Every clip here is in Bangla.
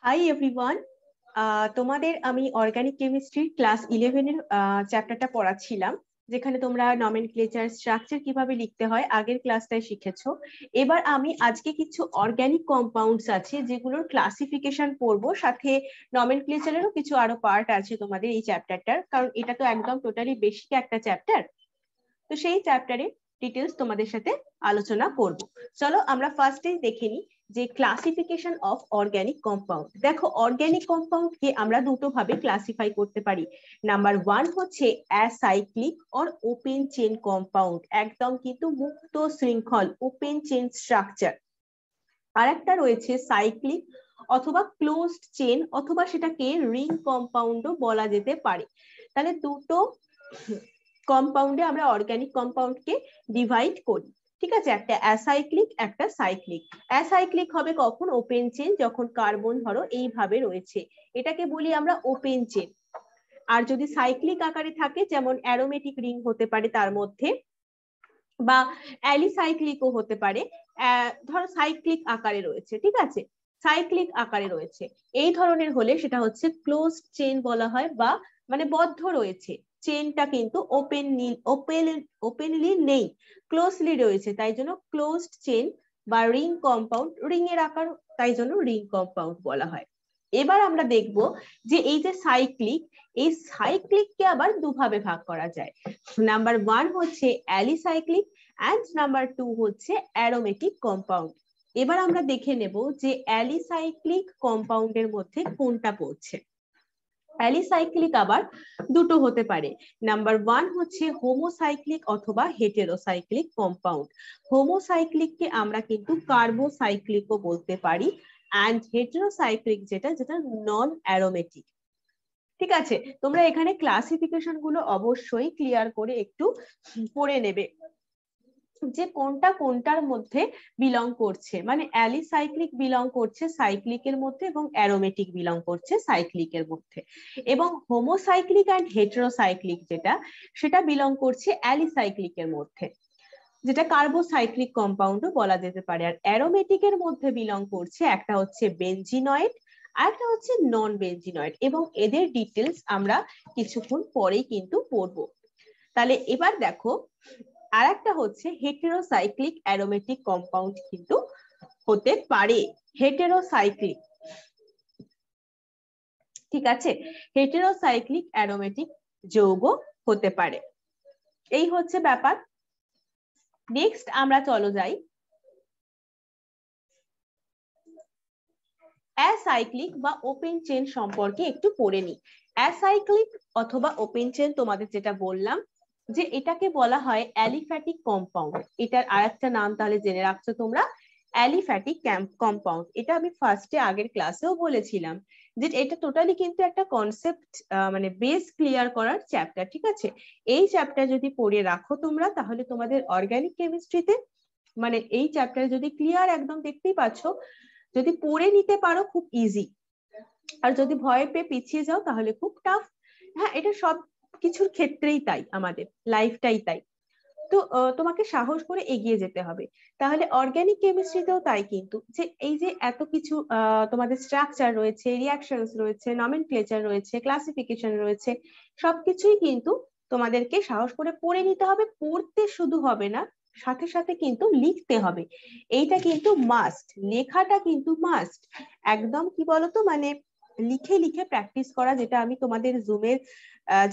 হাই এভরিওয়ান, তোমাদের আমি অর্গানিক কেমিস্ট্রির ক্লাস 11 এর চ্যাপ্টারটা পড়াচ্ছিলাম, যেখানে তোমরা নমেনক্লেচার স্ট্রাকচার কিভাবে লিখতে হয় আগের ক্লাসটায় শিখেছো। এবার আমি আজকে কিছু অর্গানিক কম্পাউন্ডস আছে যেগুলোর ক্লাসিফিকেশন পড়বো, সাথে নমেনক্লেচারেরও কিছু আরো পার্ট আছে তোমাদের এই চ্যাপ্টারটার, কারণ এটা তো একদম টোটালি বেসিক একটা চ্যাপ্টার। তো সেই চ্যাপ্টারে ডিটেলস তোমাদের সাথে আলোচনা করব। চলো আমরা ফার্স্টেই দেখে নিই যে ক্লাসিফিকেশন অফ অর্গানিক কম্পাউন্ড। দেখো, অর্গানিক কম্পাউন্ড কে আমরা দুটো ভাবে ক্লাসিফাই করতে পারি। নাম্বার 1 হচ্ছে acyclic or open chain compound, একদম কিন্তু মুক্ত শৃঙ্খল ওপেন চেইন স্ট্রাকচার। আর একটা রয়েছে সাইক্লিক অথবা ক্লোজড চেইন, অথবা সেটাকে রিং কম্পাউন্ডও বলা যেতে পারে। তাহলে দুটো কম্পাউন্ডে আমরা অর্গানিক কম্পাউন্ডকে ডিভাইড করি, ঠিক আছে? একটা অ্যাসাইক্লিক, একটা সাইক্লিক। অ্যাসাইক্লিক হবে কখন? ওপেন চেইন, যখন কার্বন ধরো এইভাবে রয়েছে, এটাকে বলি আমরা ওপেন চেইন। আর যদি সাইক্লিক আকারে থাকে, যেমন অ্যারোমেটিক রিং হতে পারে তার মধ্যে, বা অ্যালিসাইক্লিকও হতে পারে, ধরো সাইক্লিক আকারে রয়েছে, ঠিক আছে, সাইক্লিক আকারে রয়েছে, এই ধরনের হলে সেটা হচ্ছে ক্লোজড চেইন বলা হয়, বা মানে বদ্ধ রয়েছে, চেইনটা কিন্তু ওপেনলি নেই, ক্লোজলি রয়েছে, তাই জন্য ক্লোজড চেইন বা রিং কম্পাউন্ড, রিং এর আকার, তাই জন্য রিং কম্পাউন্ড বলা হয়। এবার আমরা দেখব যে এই যে সাইক্লিক, এই সাইক্লিককে আবার দুভাবে ভাগ করা যায়। নাম্বার 1 হচ্ছে অ্যালিসাইক্লিক এন্ড নাম্বার 2 হচ্ছে অ্যারোমেটিক কম্পাউন্ড। এবার আমরা দেখে নেব যে অ্যালিসাইক্লিক কম্পাউন্ডের মধ্যে কোনটা পড়ছে। অ্যালিসাইক্লিক আবার দুটো হতে পারে। নাম্বার 1 হচ্ছে হোমোসাইক্লিক অথবা হেটেরোসাইক্লিক কম্পাউন্ড। হোমোসাইক্লিককে আমরা কিন্তু কার্বোসাইক্লিকও বলতে পারি, এন্ড হেটেরোসাইক্লিক যেটা নন অ্যারোমেটিক। ঠিক আছে, তোমরা এখানে ক্লাসিফিকেশন গুলো অবশ্যই ক্লিয়ার করে একটু পড়ে নেবে যে কোনটা কোনটার মধ্যে বিলং করছে, মানে অ্যালিসাইক্লিক বিলং করছে সাইক্লিকের মধ্যে এবং অ্যারোমেটিক বিলং করছে সাইক্লিকের মধ্যে, এবং হোমোসাইক্লিক এন্ড হেটেরোসাইক্লিক সেটা বিলং করছে অ্যালিসাইক্লিকের মধ্যে, যেটা কার্বোসাইক্লিক কম্পাউন্ডও বলা যেতে পারে। আর অ্যারোমেটিকের মধ্যে বিলং করছে, একটা হচ্ছে বেনজিনয়েড আর একটা হচ্ছে নন বেনজিনয়েড, এবং এদের ডিটেলস আমরা কিছুক্ষণ পরেই কিন্তু পড়বো। তাহলে এবার দেখো, আর একটা হচ্ছে হেটেরোসাইক্লিক অ্যারোমেটিক কম্পাউন্ড কিন্তু হতে পারে, হেটেরোসাইক্লিক, ঠিক আছে, হেটেরোসাইক্লিক অ্যারোমেটিক যৌগ হতে পারে। এই হচ্ছে ব্যাপার। নেক্সট আমরা চলো যাই অ্যাসাইক্লিক বা ওপেন চেইন সম্পর্কে একটু পড়ে নিই। অ্যাসাইক্লিক অথবা ওপেন চেইন তোমাদের যেটা বললাম যে এটাকে বলা হয় অ্যালিফ্যাটিক কম্পাউন্ড। এটার আরেকটা নাম তাহলে জেনে রাখছো তোমরা, অ্যালিফ্যাটিক কম্পাউন্ড। এটা আমি ফার্স্টে আগের ক্লাসেও বলেছিলাম যে এটা টোটালি কিন্তু একটা কনসেপ্ট, মানে বেস ক্লিয়ার করার চ্যাপ্টার, ঠিক আছে? এই চ্যাপ্টার যদি পড়ে রাখো তোমরা, তাহলে তোমাদের অর্গানিক কেমিস্ট্রিতে, মানে এই চ্যাপ্টারে যদি ক্লিয়ার একদম দেখতেই পাচ্ছ, যদি পড়ে নিতে পারো খুব ইজি, আর যদি ভয় পেয়ে পিছিয়ে যাও তাহলে খুব টাফ। হ্যাঁ, এটা সব কিছুর ক্ষেত্রেই তাই, আমাদের লাইফটাই তাই। তো তোমাকে সাহস করে এগিয়ে যেতে হবে। তাহলে অর্গানিক কেমিস্ট্রিতেও তাই কিন্তু, যে এই যে এত কিছু তোমাদের স্ট্রাকচার রয়েছে, রিঅ্যাকশনস রয়েছে, নমেনক্লেচার রয়েছে, ক্লাসিফিকেশন রয়েছে, সবকিছুই কিন্তু তোমাদেরকে সাহস করে পড়ে নিতে হবে। পড়তে শুধু হবে না, সাথে সাথে কিন্তু লিখতে হবে, এইটা কিন্তু মাস্ট, লেখাটা কিন্তু মাস্ট একদম। কি বলতো, মানে লিখে লিখে প্র্যাকটিস করা, যেটা আমি তোমাদের জুমের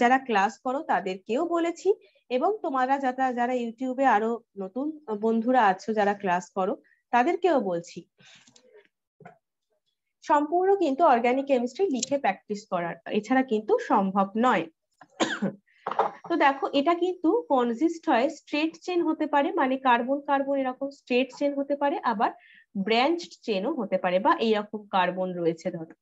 যারা ক্লাস করো তাদেরকেও বলেছি, এবং তোমরা যারা ইউটিউবে আরো নতুন বন্ধুরা আছো যারা ক্লাস করো তাদেরকেও বলছি, সম্পূর্ণ কিন্তু অর্গানিক কেমিস্ট্রি লিখে প্র্যাকটিস করার, এছাড়া কিন্তু সম্ভব নয়। তো দেখো, এটা কিন্তু কনজিস্ট হয়, স্ট্রেট চেন হতে পারে, মানে কার্বন কার্বন এরকম স্ট্রেট চেন হতে পারে, আবার ব্রাঞ্চড চেনও হতে পারে, বা এইরকম কার্বন রয়েছে, ধরো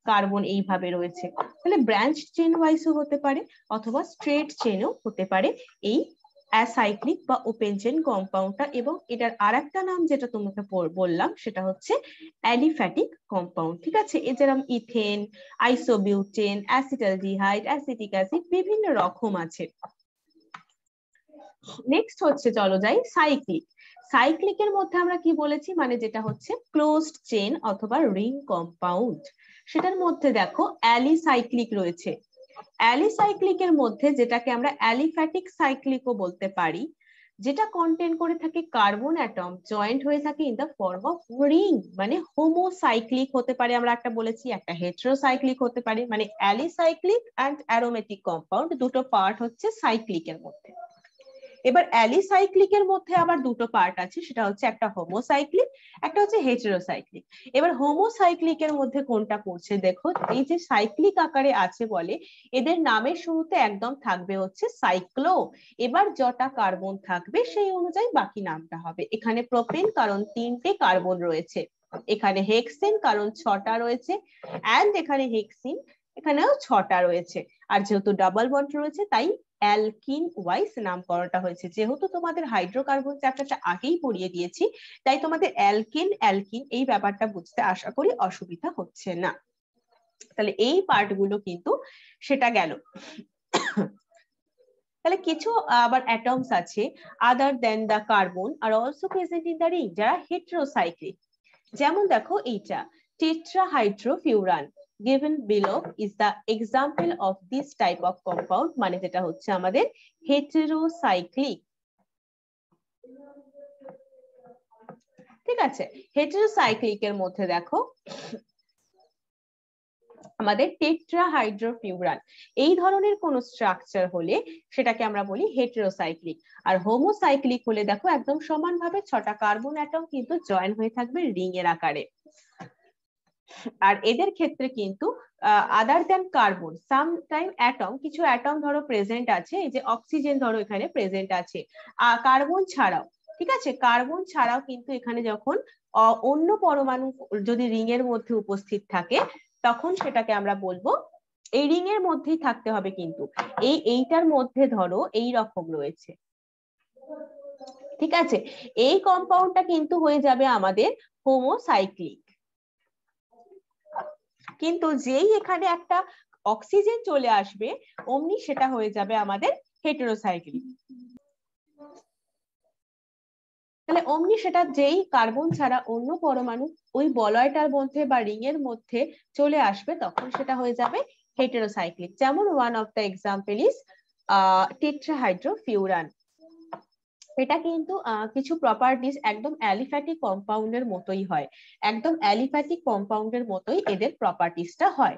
কার্বন এইভাবে রয়েছে, তাহলে ব্রাঞ্চ চেন ওয়াইজও হতে পারে, অথবা স্ট্রেট চেনও হতে পারে এই অ্যাসাইক্লিক বা ওপেন চেন কম্পাউন্ডটা। এবং এটার আরেকটা নাম যেটা তোমাকে বললাম সেটা হচ্ছে অ্যালিফ্যাটিক কম্পাউন্ড, ঠিক আছে? এ যেরকম ethane, isobutane, acetaldehyde, acetic acid, বিভিন্ন রকম আছে। নেক্সট হচ্ছে, চলো যাই সাইক্লিক। সাইক্লিকের মধ্যে আমরা কি বলেছি, মানে যেটা হচ্ছে ক্লোজড চেন অথবা রিং কম্পাউন্ড। সেটার মধ্যে দেখো অ্যালিসাইক্লিক রয়েছে। অ্যালিসাইক্লিকের মধ্যে যেটাকে আমরা অ্যালিফ্যাটিক সাইক্লিকও বলতে পারি, যেটা কন্টেন করে থাকে কার্বন অ্যাটম জয়েন্ট হয়ে থাকে in the form of ring, মানে হোমোসাইক্লিক হতে পারে, আমরা একটা বলেছি, একটা হেটেরোসাইক্লিক হতে পারে, মানে অ্যালিসাইক্লিক এন্ড অ্যারোমেটিক কম্পাউন্ড দুটো পার্ট হচ্ছে সাইক্লিকের মধ্যে। এবার অ্যালিসাইক্লিকের মধ্যে আবার দুটো পার্ট আছে, সেটা হচ্ছে একটা হোমোসাইক্লিক, একটা হচ্ছে হেটেরোসাইক্লিক। এবার হোমোসাইক্লিকের মধ্যে কোনটা পড়ছে দেখো, এই যে সাইক্লিক আকারে আছে বলে এদের নামের শুরুতে একদম থাকবে হচ্ছে সাইক্লো। এবার যটা কার্বন থাকবে সেই অনুযায়ী বাকি নামটা হবে। এখানে প্রোপেন কারণ 3টে কার্বন রয়েছে, এখানে হেক্সেন কারণ 6টা রয়েছে, এন্ড এখানে হেক্সিন এখানেও 6টা রয়েছে। আর যেহেতু ডাবল বন্ড রয়েছে তাই অ্যালকিন ওয়াইজ নামকরণটা হয়েছে। যেহেতু তোমাদের হাইড্রোকার্বন চ্যাপ্টারটা আগেই পড়িয়ে দিয়েছি, তাই তোমাদের অ্যালকিন অ্যালকিন এই ব্যাপারটা বুঝতে আশা করি অসুবিধা হচ্ছে না। তাহলে এই পার্টগুলো কিন্তু সেটা গেল। তাহলে কিছু আবার অ্যাটমস আছে other than the carbon are also present in the ring, যারা হেটেরোসাইক্লিক। যেমন দেখো এইটা টেট্রাহাইড্রোফিউরান given below is the example of this type of compound, মানে যেটা হচ্ছে আমাদের হেটেরোসাইক্লিক। ঠিক আছে, হেটেরোসাইক্লিকের মধ্যে দেখো আমাদের টেট্রাহাইড্রোফিউরান এই ধরনের কোন স্ট্রাকচার হলে সেটাকে আমরা বলি হেটেরোসাইক্লিক। আর হোমোসাইক্লিক হলে দেখো একদম সমানভাবে 6টা কার্বন অ্যাটম কিন্তু জয়েন হয়ে থাকবে রিং এর আকারে। আর এদের ক্ষেত্রে কিন্তু other than carbon some time atom, কিছু অ্যাটম ধরো প্রেজেন্ট আছে, এই যে অক্সিজেন ধরো এখানে প্রেজেন্ট আছে, কার্বন ছাড়াও, ঠিক আছে, কার্বন ছাড়াও কিন্তু এখানে যখন অন্য পরমাণু যদি রিং এর মধ্যে উপস্থিত থাকে তখন সেটাকে আমরা বলবো, এই রিং এর মধ্যেই থাকতে হবে কিন্তু, এইটার মধ্যে ধরো এই রকম রয়েছে, ঠিক আছে, এই কম্পাউন্ডটা কিন্তু হয়ে যাবে আমাদের হোমোসাইক্লিক। কিন্তু যেই এখানে একটা অক্সিজেন চলে আসবে অমনি সেটা হয়ে যাবে আমাদের হেটেরোসাইক্লিক। তাহলে অমনি সেটা যেই কার্বন ছাড়া অন্য পরমাণু ওই বলয়টার মধ্যে বা রিং এর মধ্যে চলে আসবে তখন সেটা হয়ে যাবে হেটেরোসাইক্লিক। যেমন one of the example is tetrahydrofuran. এটা কিন্তু কিছু প্রপার্টিজ একদম অ্যালিফ্যাটিক কম্পাউন্ডের মতোই হয়, একদম অ্যালিফ্যাটিক কম্পাউন্ডের মতোই এদের প্রপার্টিজটা হয়।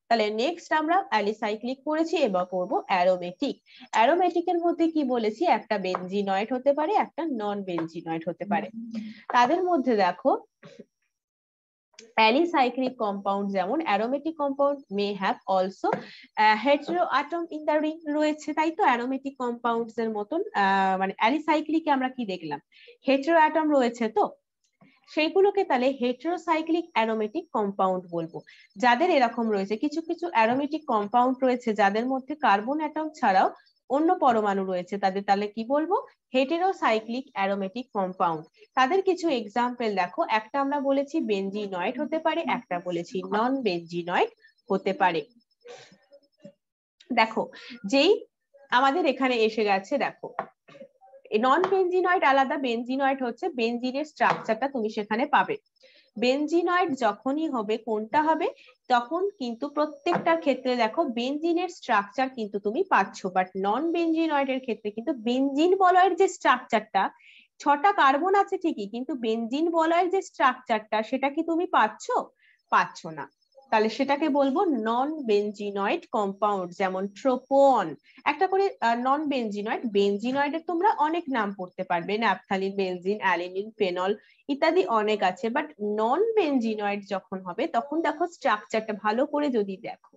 তাহলে নেক্সট আমরা অ্যালিসাইক্লিক পড়েছি, এবার পড়বো অ্যারোমেটিক। অ্যারোমেটিকের মধ্যে কি বলেছি, একটা বেনজিনয়েড হতে পারে, একটা নন বেনজিনয়েড হতে পারে। তাদের মধ্যে দেখো অ্যালিসাইক্লিক কম্পাউন্ড যেমন aromatic compound may have also heteroatom in the ring রয়েছে, তাই তো অ্যারোমেটিক কম্পাউন্ডস এর মতন মানে অ্যালিসাইক্লিকে আমরা কি দেখলাম, হেটেরো অ্যাটম রয়েছে, তো সেইগুলোকে তাহলে হেটেরোসাইক্লিক অ্যারোমেটিক কম্পাউন্ড বলবো। যাদের এরকম রয়েছে, কিছু কিছু অ্যারোমেটিক কম্পাউন্ড রয়েছে যাদের মধ্যে কার্বন অ্যাটম ছাড়াও অন্য পরমাণু রয়েছে, তাদের তাহলে কি বলবো, হেটেরোসাইক্লিক অ্যারোমেটিক কম্পাউন্ড। তাদের কিছু এক্সাম্পল দেখো, একটা আমরা বলেছি বেনজিনয়েড হতে পারে, একটা বলেছি নন বেনজিনয়েড হতে পারে। দেখো যেই আমাদের এখানে এসে গেছে, দেখো নন বেনজিনয়েড আলাদা, বেনজিনয়েড হচ্ছে বেনজিনের স্ট্রাকচারটা তুমি সেখানে পাবে। বেনজিনয়েড যখনই হবে কোনটা হবে, তখন কিন্তু প্রত্যেকটার ক্ষেত্রে দেখো বেনজিনের স্ট্রাকচার কিন্তু তুমি পাচ্ছ, বাট নন বেনজিনয়েডের ক্ষেত্রে কিন্তু বেনজিন বলয়ের যে স্ট্রাকচারটা, 6টা কার্বন আছে ঠিকই, কিন্তু বেনজিন বলয়ের যে স্ট্রাকচারটা সেটা কি তুমি পাচ্ছ না। তাহলে সেটাকে বলবো নন বেনজিনয়েড কম্পাউন্ড। যেমন ট্রোপন একটা করে নন বেনজিনয়েড, বেনজিনয়েডের তোমরা অনেক নাম পড়তে পারবে, ন্যাপথালিন, বেনজিন, অ্যালিনিন, ফেনল ইত্যাদি অনেক আছে, বাট নন বেনজিনয়েড যখন হবে তখন দেখো স্ট্রাকচারটা ভালো করে যদি দেখো,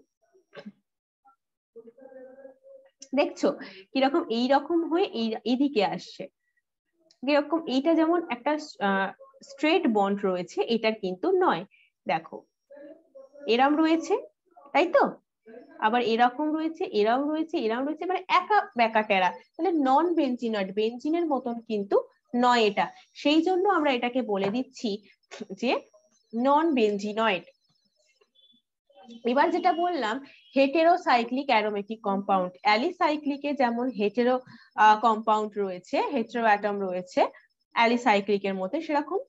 দেখছো কিরকম এইরকম হয়ে এইদিকে আসছে, কিরকম এইটা যেমন একটা স্ট্রেট বন্ড রয়েছে, এটার কিন্তু নয়, দেখো এরম রয়েছে, তাই তো, আবার এরকম রয়েছে, এরাম রয়েছে, এরাম রয়েছে, মানে একা বেকা টেরা, তাহলে নন বেনজিনয়েড, বেনজিনের মতন কিন্তু নয় এটা, সেই জন্য আমরা এটাকে বলে দিচ্ছি যে নন বেনজিনয়েড। এবার যেটা বললাম হেটেরোসাইক্লিক অ্যারোমেটিক কম্পাউন্ড, অ্যালিসাইক্লিকে যেমন হেটেরো কম্পাউন্ড রয়েছে, হেটেরো অ্যাটম রয়েছে অ্যালিসাইক্লিকের মধ্যে, সেরকম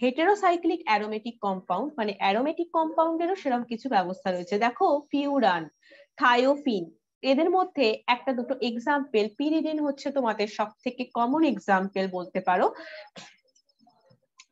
হেটেরোসাইক্লিক অ্যারোমেটিক কম্পাউন্ড মানে অ্যারোমেটিক কম্পাউন্ডেরও সেরকম কিছু ব্যবস্থা রয়েছে। দেখো ফিউরান, থায়োফিন, এদের মধ্যে একটা দুটো এক্সাম্পল, পিরিডিন হচ্ছে তোমাদের সব থেকে কমন এক্সাম্পল বলতে পারো।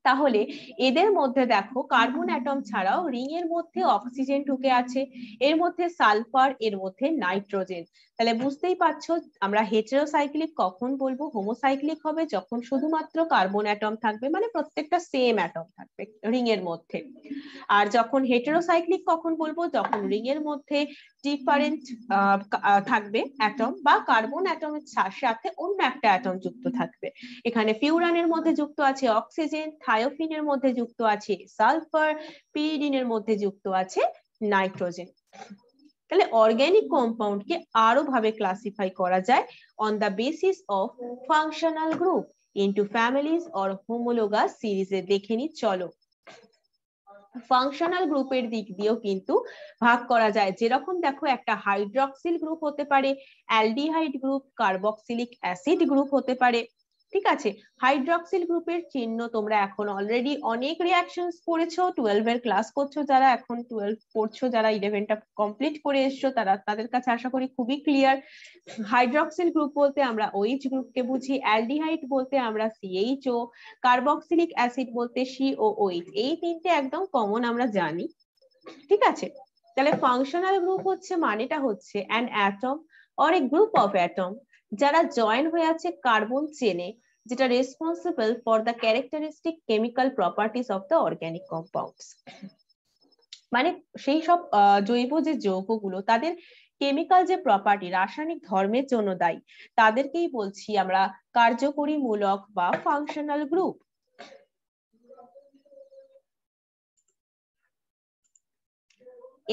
তাহলে এদের মধ্যে দেখো কার্বন অ্যাটম ছাড়াও রিং এর মধ্যে অক্সিজেন ঢুকে আছে, এর মধ্যে সালফার, এর মধ্যে নাইট্রোজেন। তাহলে বুঝতেই পারছো আমরা হেটেরোসাইক্লিক কখন বলবো, হোমোসাইক্লিক হবে যখন শুধুমাত্র কার্বন অ্যাটম থাকবে, মানে প্রত্যেকটা সেম অ্যাটম থাকবে রিং এর মধ্যে। আর যখন হেটেরোসাইক্লিক কখন বলবো, যখন রিং এর মধ্যে ডিফারেন্ট থাকবে অ্যাটম বা কার্বন অ্যাটমের সাথে অন্য একটা অ্যাটম যুক্ত থাকবে। এখানে ফিউরানের মধ্যে যুক্ত আছে অক্সিজেন, থায়োফিনের মধ্যে যুক্ত আছে সালফার, পিরিডিনের মধ্যে যুক্ত আছে নাইট্রোজেন। তাহলে অর্গানিক কম্পাউন্ডকে আরো ভাবে ক্লাসিফাই করা যায় on the basis of functional group into families or homologous সিরিজে। দেখে নি চলো। ফাংশনাল গ্রুপের দিক দিয়েও কিন্তু ভাগ করা যায়, যেরকম দেখো একটা হাইড্রক্সিল গ্রুপ হতে পারে, aldehyde group, carboxylic acid group হতে পারে। ঠিক আছে, হাইড্রক্সিল গ্রুপের চিহ্ন তোমরা এখন অলরেডি অনেক রিঅ্যাকশনস পড়েছো, 12 এর ক্লাস করছো যারা, এখন 12 পড়ছো যারা, 11টা কমপ্লিট করে এসছো তারা, তাদের কাছে আশা করি খুবই ক্লিয়ার। হাইড্রক্সিল গ্রুপ বলতে আমরা OH গ্রুপকে বুঝি, অ্যালডিহাইড বলতে আমরা CHO, কার্বক্সিলিক অ্যাসিড বলতে COOH। এই তিনটে একদম কমন আমরা জানি। ঠিক আছে, তাহলে ফাংশনাল গ্রুপ হচ্ছে মানেটা হচ্ছে an atom or a group of atom যারা জয়েন হয়ে আছে কার্বন চেনে, যেটা responsible for the characteristic chemical properties of the organic compounds. মানে সেই সব জৈব যে যৌগগুলো তাদের কেমিক্যাল যে প্রপার্টি, রাসায়নিক ধর্মের জন্য দায়ী, তাদেরকেই বলছি আমরা কার্যকরী মূলক বা ফাংশনাল গ্রুপ।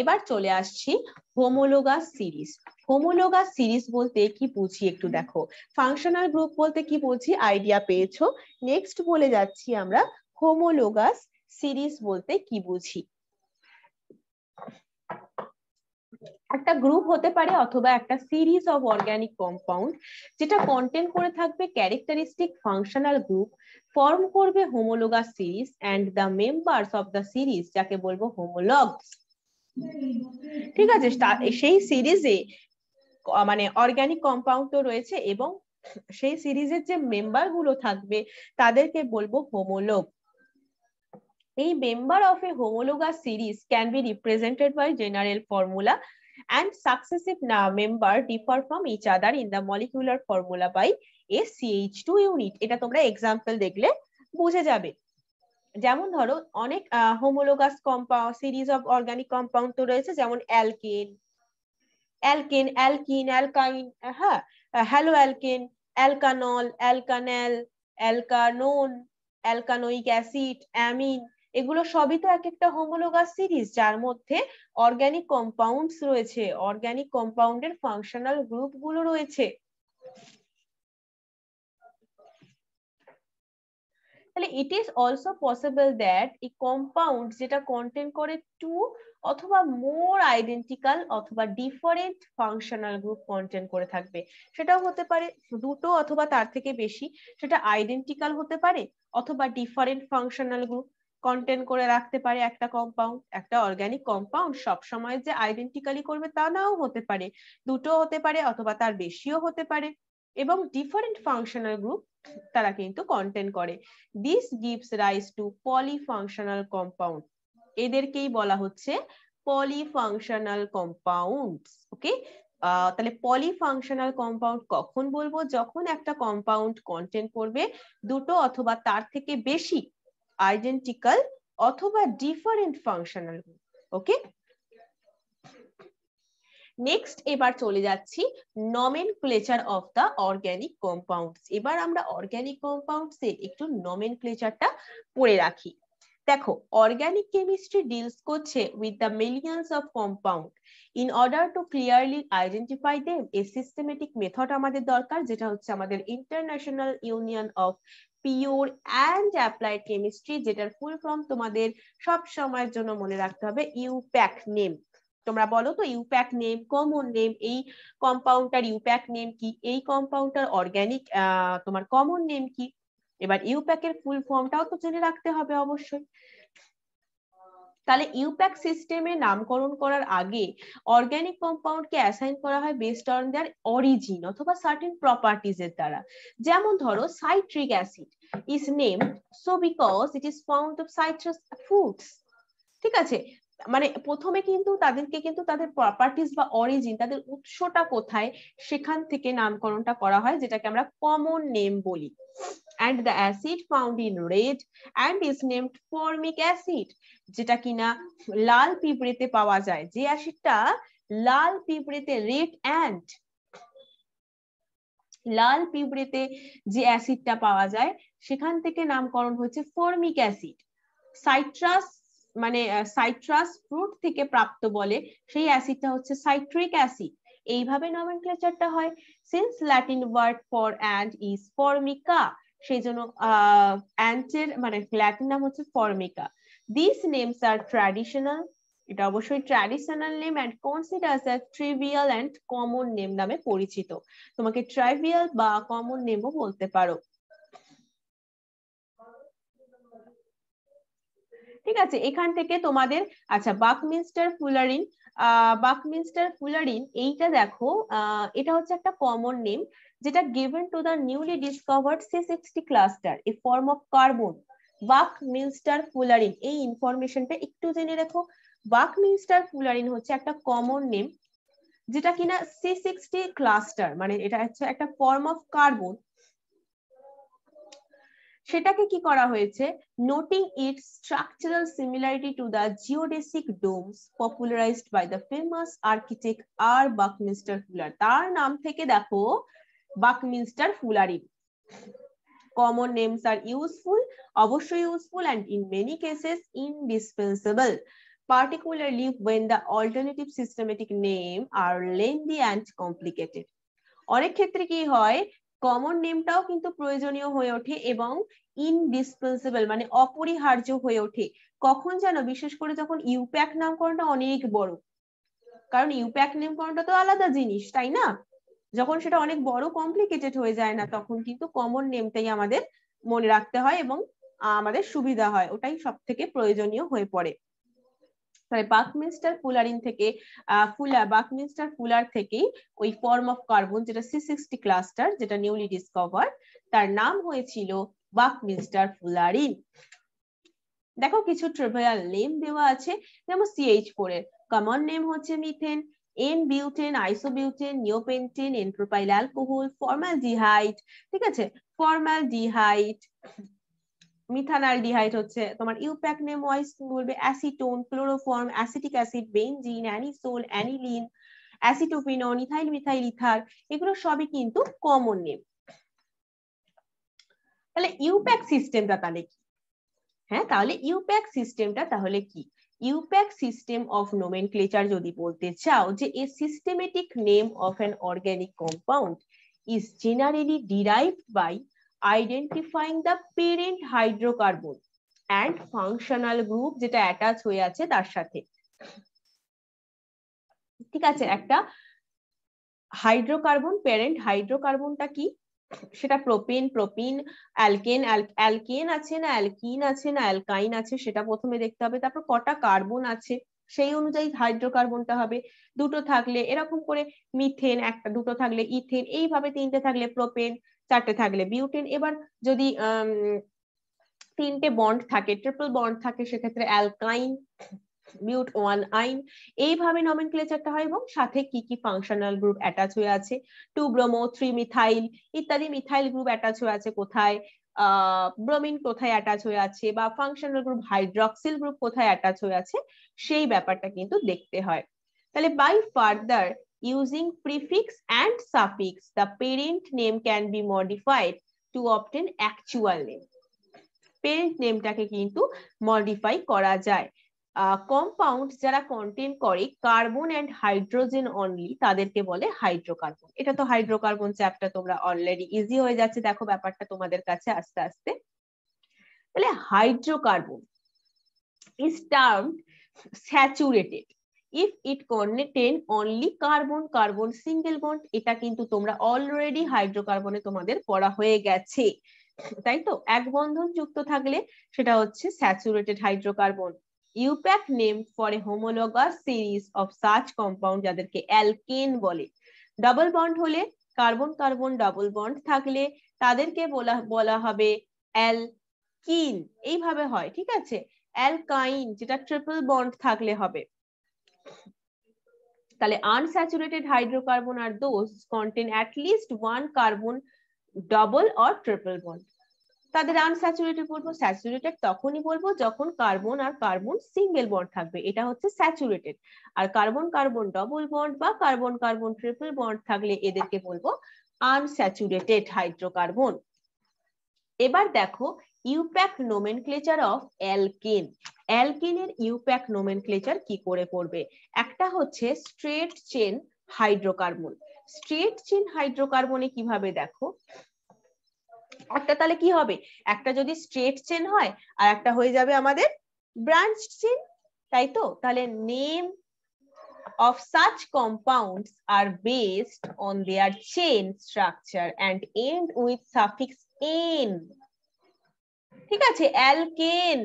এবার চলে আসছি হোমোলোগাস সিরিজ। হোমোলোগাস সিরিজ বলতে কি বুঝি একটু দেখো, ফাংশনাল গ্রুপ বলতে কি বুঝি আইডিয়া পেয়েছো, নেক্সট বলে যাচ্ছি আমরা হোমোলোগাস সিরিজ বলতে কি বুঝি। একটা গ্রুপ হতে পারে অথবা একটা সিরিজ অফ অর্গানিক কম্পাউন্ড যেটা কন্টেন করে থাকবে ক্যারেক্টারিস্টিক ফাংশনাল গ্রুপ, ফর্ম করবে homologous series and the members of the series যাকে বলবো হোমোলগস। ঠিক আছে, সেই সিরিজে মানে অর্গানিক কম্পাউন্ড তো রয়েছে এবং সেই সিরিজের যে মেম্বার গুলো থাকবে তাদেরকে বলবো হোমোলগ। এই member of a homologous series can be represented by general formula and successive member differ from each other in the molecular formula by a CH2 unit. এটা তোমরা এক্সাম্পল দেখলে বুঝে যাবে। যেমন ধরো অনেক homologous compound series of organic compound তো রয়েছে, যেমন অ্যালকেন, অ্যালকিন, অ্যালকাইন, হ্যাঁ, হ্যালো অ্যালকেন, অ্যালকানল, অ্যালকানেল, অ্যালকানোন, অ্যালকানোইক অ্যাসিড, অ্যামিন, এগুলো সবই তো এক একটা হোমোলোগাস সিরিজ যার মধ্যে অর্গানিক কম্পাউন্ডস রয়েছে, অর্গানিক কম্পাউন্ডের ফাংশনাল গ্রুপ গুলো রয়েছে। তাহলে it is also possible that এই কম্পাউন্ড যেটা কন্টেন করে টু অথবা মোর আইডেন্টিক্যাল অথবা ডিফারেন্ট ফাংশনাল গ্রুপ কন্টেন করে থাকবে, সেটাও হতে পারে দুটো অথবা তার থেকে বেশি, সেটা আইডেন্টিক্যাল হতে পারে অথবা ডিফারেন্ট ফাংশনাল গ্রুপ কন্টেন করে রাখতে পারে একটা কম্পাউন্ড। একটা অর্গানিক কম্পাউন্ড সবসময় যে আইডেন্টিক্যালি করবে তা নাও হতে পারে, দুটো হতে পারে অথবা তার বেশিও হতে পারে, এবং ডিফারেন্ট ফাংশনাল গ্রুপ তারা কিন্তু কন্টেন করে। This gives rise to polyfunctional compound, এদেরকেই বলা হচ্ছে পলিফাংশনাল কম্পাউন্ডস। ওকে, তাহলে পলিফাংশনাল কম্পাউন্ড কখন বলবো, যখন একটা কম্পাউন্ড কন্টেন করবে দুটো অথবা তার থেকে বেশি আইডেন্টিক্যাল অথবা different functional group. Okay, next এবার চলে যাচ্ছি nomenclature of the organic compounds. এবার আমরা অর্গানিক কম্পাউন্ডস এর একটু নমেনক্লেচারটা পড়ে রাখি। দেখো, অর্গানিক কেমিস্ট্রি ডিলস করছে with the millions of compound. In order two clearly identify them A systematic method আমাদের দরকার, যেটা হচ্ছে আমাদের international union of pure and applied chemistry, যেটার ফুল ফর্ম তোমাদের সব সময়ের জন্য মনে রাখতে হবে ইউপ্যাক নেম। তোমরা বলো তো ইউপ্যাক নেম, কমন নেম, এই কম্পাউন্ডটার ইউপ্যাক নেম কি, এই কম্পাউন্ডটার অর্গানিক তোমার কমন নেম কি? এবার ইউপ্যাক এর ফুল ফর্মটাও তো জেনে রাখতে হবে অবশ্যই। তাহলে ইউপ্যাক সিস্টেমে নামকরণ করার আগে অর্গানিক কম্পাউন্ডকে অ্যাসাইন করা হয় বেসড অন দেয়ার অরিজিন অথবা সার্টেন প্রপার্টিজ এর দ্বারা। যেমন ধরো citric acid is named so because it is found of citrus fruits. ঠিক আছে, মানে প্রথমে কিন্তু তাদেরকে কিন্তু তাদের প্রপার্টিজ বা অরিজিন, তাদের উৎসটা কোথায় সেখান থেকে নামকরণটা করা হয়, যেটাকে আমরা কমন নেম বলি। And the acid found in red and is named formic acid, যেটা কিনা লাল পিঁপড়েতে পাওয়া যায়, যে অ্যাসিডটা লাল পিঁপড়েতে, রেড অ্যান্ড লাল পিঁপড়েতে যে অ্যাসিডটা পাওয়া যায় সেখান থেকে নামকরণ হচ্ছে ফর্মিক অ্যাসিড। সাইট্রাস মানে সাইট্রাস ফ্রুট থেকে প্রাপ্ত বলে সেই অ্যাসিডটা হচ্ছে সাইট্রিক অ্যাসিড। এইভাবে নমেনক্লেচারটা হয়। Since Latin word for ant is formica, সেই জন্য অ্যান্টের মানে ল্যাটিন নাম হচ্ছে formica. This names are traditional, এটা অবশ্যই traditional name, and considers as trivial and common name নামে পরিচিত। তোমাকে ট্রাইভিয়াল বা কমন নেমও বলতে পারো। ঠিক আছে, এখান থেকে তোমাদের আচ্ছা বাকমিনস্টার ফুলারিন, বাকমিনস্টার ফুলারিন এইটা দেখো, এটা হচ্ছে একটা কমন নেম যেটা given to the newly discovered C60 cluster, a form of carbon. Buckminsterfullerene, এই ইনফরমেশনটা একটু জেনে রাখো। বাকমিনস্টার ফুলারিন হচ্ছে একটা কমন নেম যেটা কিনা C60 ক্লাস্টার, মানে এটা হচ্ছে একটা ফর্ম অফ কার্বন। সেটাকে কি করা হয়েছে, noting its structural similarity to the geodesic domes popularised by the famous architect R Buckminster Fuller. তার নাম থেকে দেখো buckminsterfullerene. Common names are useful, অবশ্যই useful, and in many cases indispensable, particularly when the alternative systematic name are lengthy and complicated. অনেক ক্ষেত্রে কি হয়, কমন নেমটাও কিন্তু প্রয়োজনীয় হয়ে ওঠে এবং ইনডিসপেন্সেবল মানে অপরিহার্য হয়ে ওঠে। কখন জানো, বিশেষ করে যখন ইউপ্যাক নামকরণটা অনেক বড়, কারণ ইউপ্যাক নামকরণটা তো আলাদা জিনিস, তাই না? যখন সেটা অনেক বড় কমপ্লিকেটেড হয়ে যায় না, তখন কিন্তু কমন নেমটাই আমাদের মনে রাখতে হয় এবং আমাদের সুবিধা হয়, ওটাই সব থেকে প্রয়োজনীয় হয়ে পড়ে। তাই বাকমিনস্টার ফুলারিন থেকে বাকমিনস্টার ফুলার থেকেই ওই ফর্ম অফ কার্বন যেটা C60 ক্লাস্টার, যেটা নিউলি ডিসকভার, তার নাম হয়েছিল বাকমিনস্টার ফুলারিন। দেখো কিছু ট্রিভিয়াল নেম দেওয়া আছে, যেমন CH4 এর কমন নেম হচ্ছে methane, n butane, isobutane, neopentane, n propyl alcohol, formaldehyde. ঠিক আছে, ফর্মালডিহাইড, মিথানলডিহাইড হচ্ছে তোমার ইউপ্যাক নেম ওয়াইজ বলবে acetone, chloroform, acetic acid, benzene, anisole, aniline, acetophenone, ethyl methyl ether, এগুলো সবই কিন্তু কমন নেম। তাহলে ইউপ্যাক সিস্টেমটা তাহলে কি? হ্যাঁ, তাহলে ইউপ্যাক সিস্টেমটা তাহলে কি? ইউপ্যাক সিস্টেম অফ নোমেনক্লেচার যদি বলতে চাও, যে a systematic name of an organic compound is generally derived by identifying the parent hydrocarbon and functional group যেটা অ্যাটাচ হয়ে আছে তার সাথে। ঠিক আছে, একটা হাইড্রোকার্বন, প্যারেন্ট হাইড্রোকার্বনটা কি, সেটা প্রোপেন, প্রোপিন, অ্যালকেন, অ্যালকেন আছে না অ্যালকিন আছে না অ্যালকাইন আছে সেটা প্রথমে দেখতে হবে, তারপর কটা কার্বন আছে সেই অনুযায়ী হাইড্রোকার্বনটা হবে। দুটো থাকলে এরকম করে মিথেন, একটা দুটো থাকলে ইথেন, এইভাবে তিনটে থাকলে প্রোপেন, চারটে থাকলে বিউটেন। এবার যদি তিনটে বন্ড থাকে, ট্রিপল বন্ড থাকে, সেক্ষেত্রে অ্যালকাইন, বিউট ওয়ান আইন, এইভাবে নমেনক্লেচারটা হয়। এবং সাথে কি কি ফাংশনাল গ্রুপ অ্যাটাচ হয়ে আছে, 2 ব্রোমো, 3 মিথাইল ইত্যাদি মিথাইল গ্রুপ অ্যাটাচ হয়ে আছে কোথায়, ব্রোমিন কোথায় অ্যাটাচ হয়ে আছে, বা ফাংশনাল গ্রুপ হাইড্রক্সিল গ্রুপ কোথায় অ্যাটাচ হয়ে আছে, সেই ব্যাপারটা কিন্তু দেখতে হয়। তাহলে by further using prefix and suffix the parent name can be modified to obtain actual name. Parent নেমটাকে কিন্তু মডিফাই করা যায়। কম্পাউন্ড যারা কন্টেন করে কার্বন এন্ড হাইড্রোজেন অনলি, তাদেরকে বলে হাইড্রোকার্বন। এটা তো হাইড্রোকার্বন চ্যাপ্টার তোমরা অলরেডি ইজি হয়ে যাচ্ছে, দেখো ব্যাপারটা তোমাদের কাছে আস্তে আস্তে। তাহলে hydrocarbon is termed saturated if it contain only carbon, carbon single bond. এটা কিন্তু তোমরা অলরেডি হাইড্রোকার্বনে তোমাদের পড়া হয়ে গেছে। তাই তো, এক বন্ধন যুক্ত থাকলে সেটা হচ্ছে saturated hydrocarbon. IUPAC name for a homologous series of such compound যাদেরকে অ্যালকেন বলে। ডাবল বন্ড হলে, কার্বন কার্বন ডাবল বন্ড থাকলে তাদেরকে বলা হবে অ্যালকিন, এইভাবে হয়, ঠিক আছে। অ্যালকাইন যেটা ট্রিপল বন্ড থাকলে হবে। তাহলে unsaturated hydrocarbon are those contain at least one carbon double or triple bond. তাদের আনস্যাচুরেটেড বলবো, স্যাচুরেটেড তখনই বলবো যখন কার্বন আর কার্বন সিঙ্গেল বন্ড থাকবে, এটা হচ্ছে স্যাচুরেটেড। আর কার্বন কার্বন ডবল বন্ড বা কার্বন কার্বন ট্রিপল বন্ড থাকলে এদেরকে বলবো আনস্যাচুরেটেড হাইড্রোকার্বন। এবার দেখো ইউপ্যাক নোমেনক্লেচার অফ অ্যালকেন। অ্যালকেনের ইউপ্যাক নোমেনক্লেচার কি করে করবে? একটা হচ্ছে straight chain hydrocarbon. Straight chain হাইড্রোকার্বনে কিভাবে দেখো, একটা তাহলে কি হবে, একটা যদি স্ট্রেট চেন হয় আর একটা হয়ে যাবে আমাদের ব্রাঞ্চ চেন, তাই তো। তাহলে name of such compounds are based on their chain structure and end with suffix "-en". ঠিক আছে, অ্যালকেন,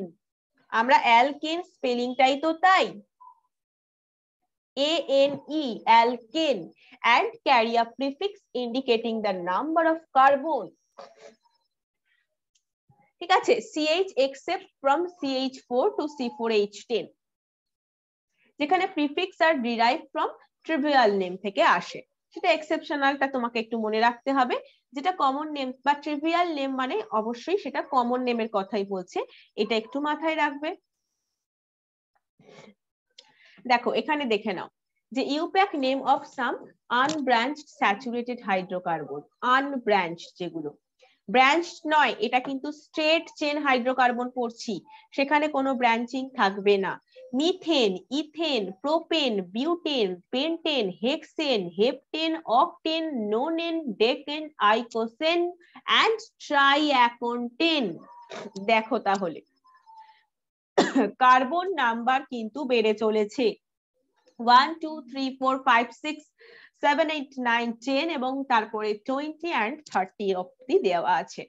আমরা অ্যালকেন স্পেলিংটাই তো তাই, ANE, alkane, and carry a prefix indicating the number of carbon. ঠিক আছে, CH except from CH4 to C4H10, যেখানে prefix are derive from trivial name থেকে আসে, সেটা এক্সেপশনালটা তোমাকে একটু মনে রাখতে হবে। যেটা কমন নেম বা ট্রিভিয়াল নেম মানে অবশ্যই সেটা কমন নেমের কথাই বলছে, এটা একটু মাথায় রাখবে। দেখো এখানে দেখে নাও যে IUPAC name of some unbranched saturated hydrocarbon, unbranched যেগুলো, ব্রাঞ্চ নয়, এটা কিন্তু স্ট্রেট চেন হাইড্রোকার্বন পড়ছি, সেখানে কোনো ব্রাঞ্চিং থাকবে না। Methane, ethane, propane, butane, pentane, hexane, heptane, octane, nonane, decane, icosane and triacontane. দেখো তাহলে কার্বন নাম্বার কিন্তু বেড়ে চলেছে, 1 2 3 4 5 6 7 8 9 10 এবং তারপরে 20 and 30 অবধি দেওয়া আছে।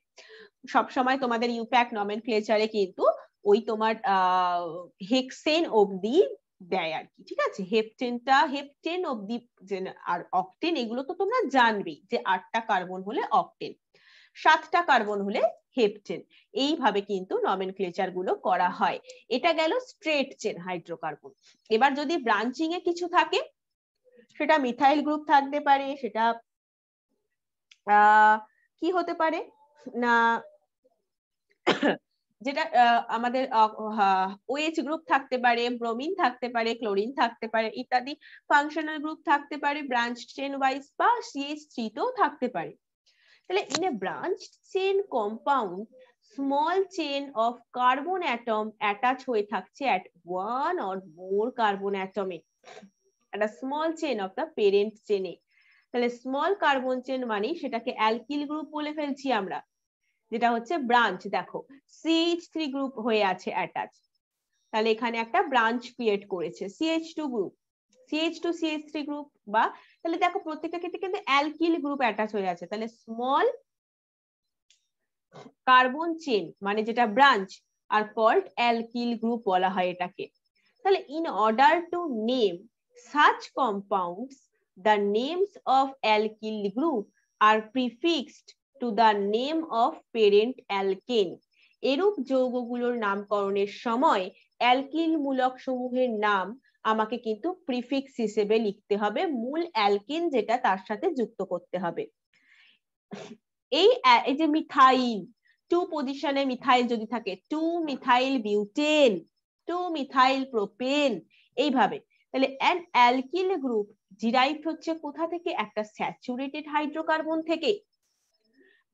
সবসময় তোমাদের ইউপ্যাক নমেনক্লেচারে কিন্তু ওই তোমার হেক্সেন অবধি দেয় আর কি, ঠিক আছে। হেপটেন অবধি, আর অকটেন এগুলো তো তোমরা জানবেই যে 8টা কার্বন হলে অকটেন, 7টা কার্বন হলে হেপটেন, এইভাবে কিন্তু নমেনক্লেচার গুলো করা হয়। এটা গেল স্ট্রেট চেন হাইড্রোকার্বন। এবার যদি ব্রাঞ্চিং এ কিছু থাকে, সেটা মিথাইল গ্রুপ থাকতে পারে, সেটা কি হতে পারে না, যেটা আমাদের OH গ্রুপ থাকতে পারে, ব্রোমিন থাকতে পারে, ক্লোরিন থাকতে পারে ইত্যাদি, ফাংশনাল গ্রুপ থাকতে পারে ব্রাঞ্চ চেন ওয়াইজ, বা CH3 তেও থাকতে পারে। তাহলে in a branched chain compound, small chain of carbon atom attach হয়ে থাকছে at one or more carbon atom এ, একটা small chain of the parent চেনে। তাহলে স্মল কার্বন চেন মানে সেটাকে অ্যালকিল গ্রুপ বলে ফেলছি আমরা, যেটা হচ্ছে ব্রাঞ্চ। দেখো CH3 গ্রুপ হয়ে আছে অ্যাটাচ, তাহলে এখানে একটা ব্রাঞ্চ ক্রিয়েট করেছে CH2 group, CH2 CH3 group, বা তাহলে দেখো প্রত্যেকটা ক্ষেত্রে কিন্তু অ্যালকিল গ্রুপ অ্যাটাচ হয়ে আছে, তাহলে স্মল কার্বন চেন মানে যেটা branch are called alkyl group বলা হয় এটাকে। তাহলে in order to name such compounds, the names of alkyl group are prefixed to the name of parent alkane. এরূপ যৌগগুলোর নামকরণের সময় অ্যালকিল মূলক সমূহের নাম আমাকে কিন্তু প্রিফিক্স হিসেবে লিখতে হবে, মূল অ্যালকিন যেটা তার সাথে যুক্ত করতে হবে। এই যে মিথাইল, 2 পজিশনে মিথাইল যদি থাকে, 2 মিথাইল বিউটেন, 2 মিথাইল প্রোপেন, এইভাবে। তাহলে অ্যান অ্যালকিল গ্রুপ ডিরাইভড হচ্ছে কোথা থেকে? একটা স্যাচুরেটেড হাইড্রোকার্বন থেকে।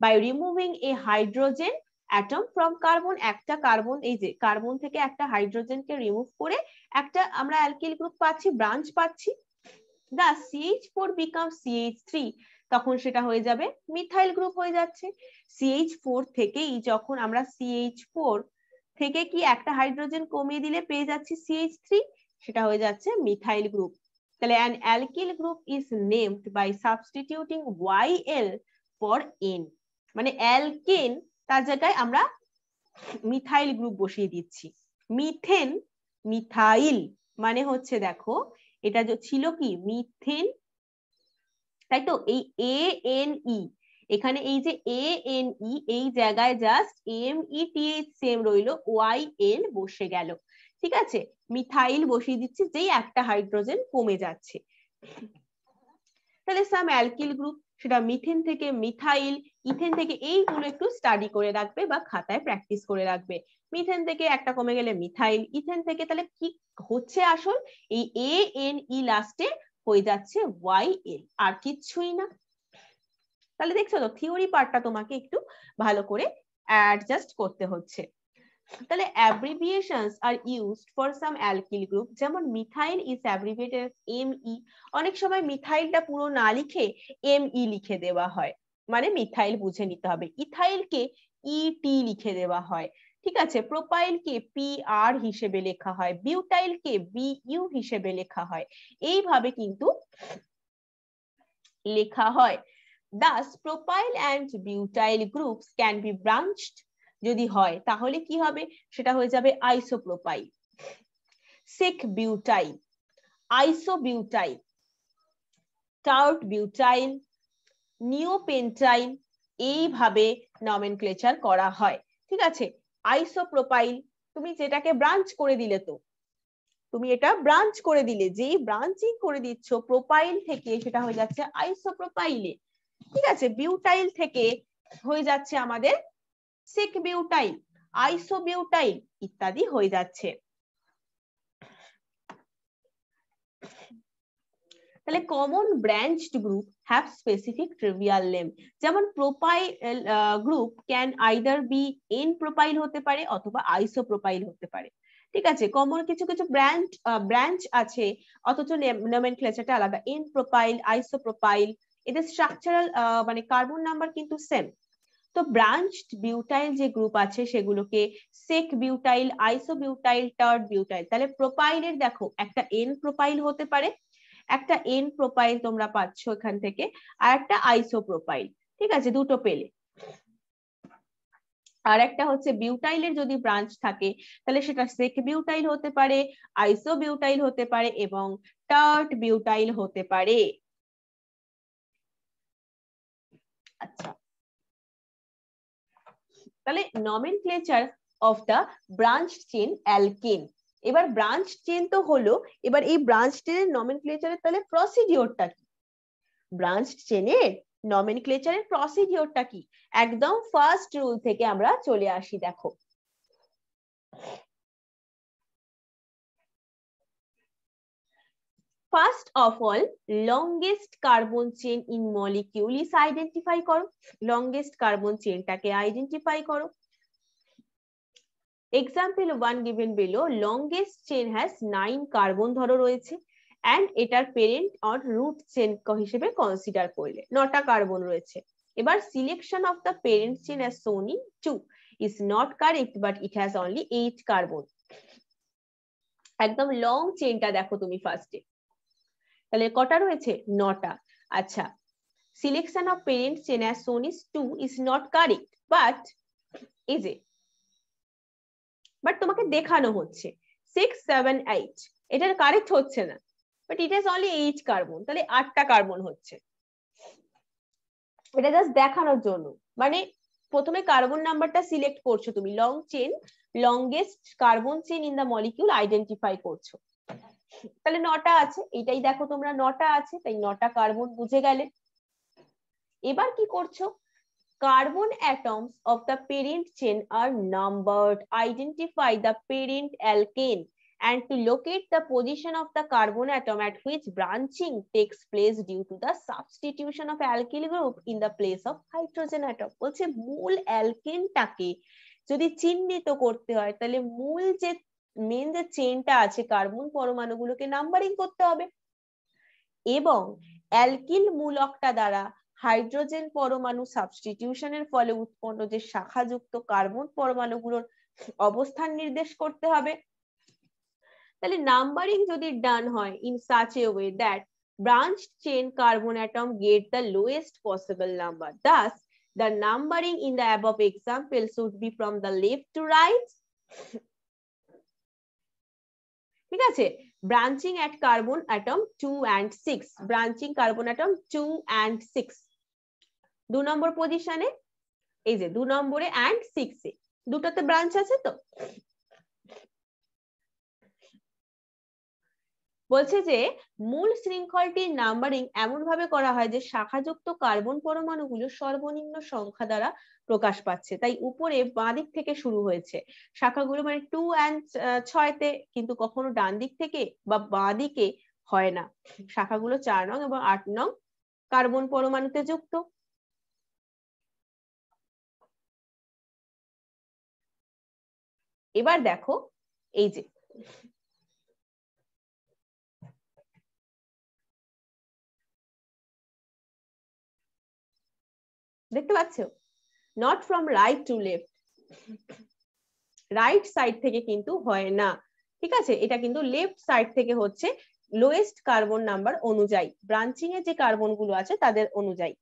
By removing a hydrogen atom from carbon, একটা কার্বন, এই যে কার্বন থেকে একটা হাইড্রোজেনকে রিমুভ করে একটা আমরা অ্যালকিল গ্রুপ পাচ্ছি, ব্রাঞ্চ পাচ্ছি। দা CH4 becomes CH3, তখন সেটা হয়ে যাবে মিথাইল গ্রুপ হয়ে যাচ্ছে। CH4 থেকেই যখন আমরা CH4 থেকে কি একটা হাইড্রোজেন কমিয়ে দিলে পেয়ে যাচ্ছি CH3, সেটা হয়ে যাচ্ছে মিথাইল গ্রুপ। তাহলে an alkyl group is named by substituting YL for N, মানে অ্যালকেন তার জায়গায় আমরা মিথাইল গ্রুপ বসিয়ে দিচ্ছি। মিথেন, মিথাইল মানে হচ্ছে দেখো এটা যে ছিল কি মিথেন, তাই তো, এই ANE এখানে এই যে ANE এই জায়গায় জাস্ট METH সেম রইলো, YN বসে গেল, ঠিক আছে। মিথাইল বসিয়ে দিচ্ছি, যেই একটা হাইড্রোজেন কমে যাচ্ছে। তাহলে সাম অ্যালকিল গ্রুপ, সেটা মিথেন থেকে মিথাইল, ইথেন থেকে, এইগুলো একটু স্টাডি করে রাখবে বা খাতায় প্র্যাকটিস করে রাখবে। মিথেন থেকে একটা কমে গেলে মিথাইল, ইথেন থেকে তাহলে কি হচ্ছে আসল, এই ANE লাস্টে হয়ে যাচ্ছে YL, আর কিচ্ছুই না। তাহলে দেখছো তো থিওরি পার্টটা তোমাকে একটু ভালো করে অ্যাডজাস্ট করতে হচ্ছে। তাহলে abbreviations are used for some alkyl group, যেমন methyl is abbreviated as ME, অনেক সময় মিথাইলটা পুরো না লিখে ME লিখে দেওয়া হয়, মানে মিথাইল বুঝে নিতে হবে। ইথাইলকে ET লিখে দেওয়া হয়, ঠিক আছে। প্রোপাইলকে PR হিসেবে লেখা হয়, বিউটাইলকে BU হিসেবে লেখা হয়, এইভাবে কিন্তু লেখা হয়। Thus propyl and butyl groups can be branched, যদি হয় তাহলে কি হবে, সেটা হয়ে যাবে আইসোপ্রোপাইল, সেক বিউটাইল, আইসোবিউটাইল, টার্ট বিউটাইল, নিওপেন্টাইল, এইভাবে নমেনক্লেচার করা হয়, ঠিক আছে। আইসোপ্রোপাইল তুমি যেটাকে ব্রাঞ্চ করে দিলে, তো তুমি এটা ব্রাঞ্চ করে দিলে, যেই ব্রাঞ্চিং করে দিচ্ছ প্রোপাইল থেকে সেটা হয়ে যাচ্ছে আইসোপ্রোপাইলে, ঠিক আছে। বিউটাইল থেকে হয়ে যাচ্ছে আমাদের সেক বিউটাইল, আইসোবিউটাইল ইত্যাদি হয়ে যাচ্ছে। তাহলে common branched group have specific trivial name, যেমন propyl group can either be n propyl হতে পারে অথবা আইসোপ্রোপাইল হতে পারে, ঠিক আছে। কমন কিছু কিছু ব্রাঞ্চ আছে অথচ নমেনক্লেচারটা আলাদা, এন প্রোপাইল, আইসোপ্রোপাইল, এদের স্ট্রাকচারাল মানে কার্বন নাম্বার কিন্তু সেম। তো ব্রাঞ্চড বিউটাইল যে গ্রুপ আছে সেগুলোকে সেক বিউটাইল, আইসোবিউটাইল, টার্ট বিউটাইল। তাহলে প্রোপাইলের দেখো একটা এন প্রোপাইল হতে পারে, একটা এন প্রোপাইল তোমরা পাচ্ছ এখান থেকে, আর একটা আইসোপ্রোপাইল, ঠিক আছে, দুটো পেলে। আর একটা হচ্ছে বিউটাইলের যদি ব্রাঞ্চ থাকে তাহলে সেটা সেক বিউটাইল হতে পারে, আইসোবিউটাইল হতে পারে এবং টার্ট বিউটাইল হতে পারে। আচ্ছা, তাহলে nomenclature of the branch chain alkane. এবার ব্রাঞ্চ চেন তো হলো, এবার এই ব্রাঞ্চ চেনের নমেনক্লেচারের তাহলে প্রসিডিওরটা কি, ব্রাঞ্চ চেনের নমেনক্লেচারের প্রসিডিওরটা কি, একদম ফার্স্ট রুল থেকে আমরা চলে আসি। দেখো first of all longest carbon chain in molecule is identify করো, লংগেস্ট কার্বন চেনটাকে আইডেন্টিফাই করো। Example 1 given below, longest chain has 9 carbon ধরো রয়েছে and এটার পেরেন্ট অর রুট চেন হিসেবে কনসিডার করলে 9টা কার্বন রয়েছে। এবার selection of the parent chain as shown in 2 is not correct but it has only 8 carbon. একদম লং চেনটা দেখো তুমি ফার্স্টে, তাহলে কটা রয়েছে, 9টা। আচ্ছা, selection of parent chain as shown is 2 is not correct but is it, but তোমাকে দেখানো হচ্ছে 6, 7, 8, এটার কারেক্ট হচ্ছে না, but it has only 8 carbon, তাহলে 8টা কার্বন হচ্ছে, এটা জাস্ট দেখানোর জন্য। মানে প্রথমে কার্বন নাম্বারটা সিলেক্ট করছো তুমি, long chain, longest carbon chain in the molecule identify করছো, তাহলে 9টা আছে, এটাই দেখো তোমরা 9টা আছে, তাই 9টা কার্বন বুঝে গেলে। এবার কি করছো, carbon atoms of the parent chain are numbered, identify the parent alkane and to locate the position of the carbon atom at which branching takes place due to the substitution of alkyl group in the place of hydrogen atom। বলছে মূল অ্যালকেনটাকে যদি চিহ্নিত করতে হয় তাহলে মূল যে মেন যে চেনটা আছে কার্বন পরমাণুগুলোকে নাম্বারিং করতে হবে, এবং অ্যালকিল মূলকটা দ্বারা হাইড্রোজেন পরমাণু সাবস্টিটিউশনের ফলে উৎপন্ন যে শাখাযুক্ত কার্বন পরমাণুগুলোর অবস্থান নির্দেশ করতে হবে। তাহলে নাম্বারিং যদি ডান হয় in such a way that branched chain carbon atom get the lowest possible number, thus The numbering in the above example should be from the left to right. ঠিক আছে, branching at carbon atom 2 and 6, branching carbon atom 2 and 6, 2 নম্বর পজিশনে, এই যে 2 নম্বরে and 6 এ দুটোতে ব্রাঞ্চ আছে। তো বলছে যে মূল শৃঙ্খলটির নাম্বারিং এমন ভাবে করা হয় যে শাখাযুক্ত কার্বন পরমাণুগুলো সর্বনিম্ন সংখ্যা দ্বারা প্রকাশ পাচ্ছে। তাই উপরে বাঁ দিক থেকে শুরু হয়েছে শাখাগুলো, মানে 2 and 6 তে, কিন্তু কখনো ডান দিক থেকে বা বাঁ দিকে হয় না। শাখাগুলো 4 নং এবং 8 নং কার্বন পরমাণুতে যুক্ত। এবার দেখো এই যে দেখতে পাচ্ছ, not from right to left, right side থেকে কিন্তু হয় না। ঠিক আছে, এটা কিন্তু লেফট সাইড থেকে হচ্ছে লোয়েস্ট কার্বন নাম্বার অনুযায়ী, ব্রাঞ্চিং এর যে কার্বন গুলো আছে তাদের অনুযায়ী।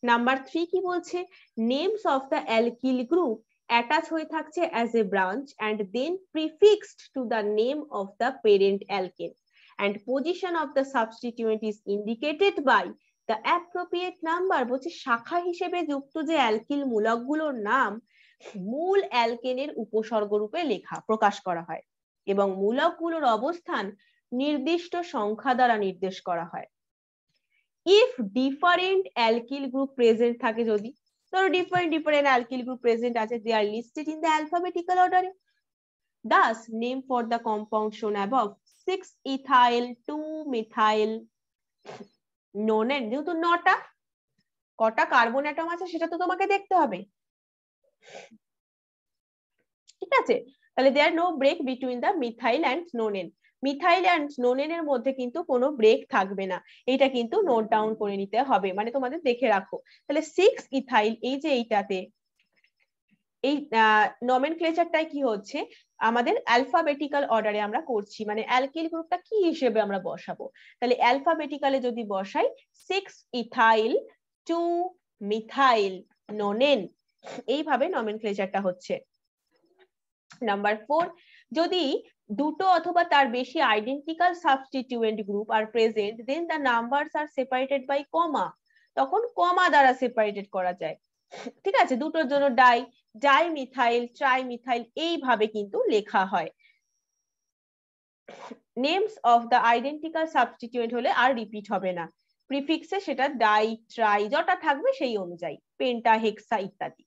নাম্বার 3 কি বলছে, names of the alkyl group attach হয়ে থাকছে as a branch and then prefixed to the name of the parent alkane and position of the substituent is indicated by the appropriate number। বলছে শাখা হিসেবে যুক্ত যে অ্যালকিল মূলকগুলোর নাম মূল অ্যালকেনের উপসর্গ রূপে লেখা প্রকাশ করা হয় এবং মূলকগুলোর অবস্থান নির্দিষ্ট সংখ্যা দ্বারা নির্দেশ করা হয়। If different alkyl group present থাকে, যদি ধরো ডিফারেন্ট অ্যালকিল গ্রুপ প্রেজেন্ট আছে, they are listed in the alphabetical order. Thus name for the compound shown above 6-ethyl 2-methyl nonane, যেহেতু 9টা, কটা কার্বন অ্যাটম আছে সেটা তো তোমাকে দেখতে হবে। ঠিক আছে, তাহলে there are no break between the methyl and nonane, methyl and নোনেনের মধ্যে কিন্তু কোনো ব্রেক থাকবে না, এটা কিন্তু নোট ডাউন করে নিতে হবে, মানে তোমাদের দেখে রাখো। তাহলে 6-ইথাইল, এই যে এইটাতে এই নমেনক্লেচারটাই কি হচ্ছে, আমাদের অ্যালফাবেটিক্যাল অর্ডারে আমরা করছি, মানে অ্যালকিল গ্রুপটা কি হিসেবে আমরা বসাবো, তাহলে অ্যালফাবেটিক্যালে যদি বসাই 6-ইথাইল 2-মিথাইল নোনেন, এইভাবে নমেনক্লেচারটা হচ্ছে। নাম্বার 4, যদি দুটো অথবা তার বেশি identical substituent group are present, then the numbers are separated by comma, তখন কমা দ্বারা সেপারেটেড করা যায়। ঠিক আছে, দুটোর জন্য ডাইমিথাইল ট্রাইমিথাইল এইভাবে কিন্তু লেখা হয়। Names of the identical substituent হলে আর রিপিট হবে না, প্রিফিক্সে সেটা ডাই ট্রাই যটা থাকবে সেই অনুযায়ী, পেন্টা হেক্সা ইত্যাদি।